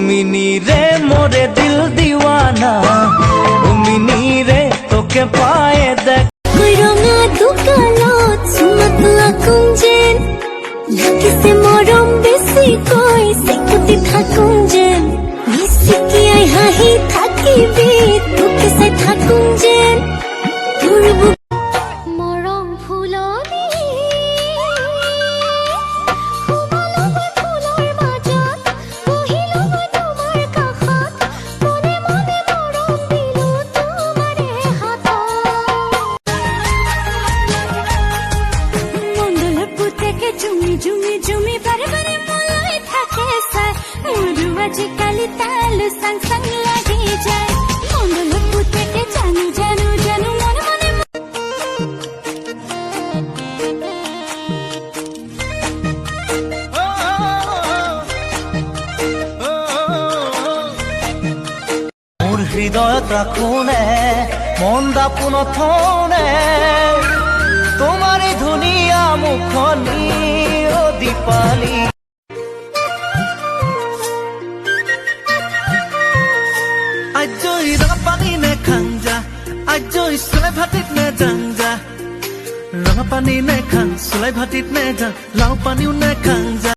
mini रे मोरे दिल दीवाना ओ मिनी रे तोके पाए देख রঙা দোকানত চুমত লাকুম যেন লাগিছে মৰম বেছি কৈ চেকুটি থাকুম যেন মিচিকিয়াই হাঁহি থাকিবি তোকে চাই থাকুম যেন তোৰ মৰম ফুলনি ফুলৰ মাজত বহিলো মই তোমাৰ কাষত মনে মনে মৰম দিলো তোমাৰে হাতত পুতেকে জুমি জুমি জুমি বাৰে বাৰে মলাই থাকে চাই মোৰো আজিকালি তালৈ চাং চাং লাগি যায় মণ্ডল পুতেকে জানো জানো জানো মনে মনে মোৰ হৃদয়ত ৰাখোনে মন দাপোন থনে তোমাৰে ধুনীয়া মুখনি ও দীপালি আজই ৰঙা পানী নে খাঞ্জা আজই চুলাই ভাতিত নে জাংজা ৰঙা পানী নে খাং চুলাই ভাতিত নে যা লাও পানীও নে খাঞ্জা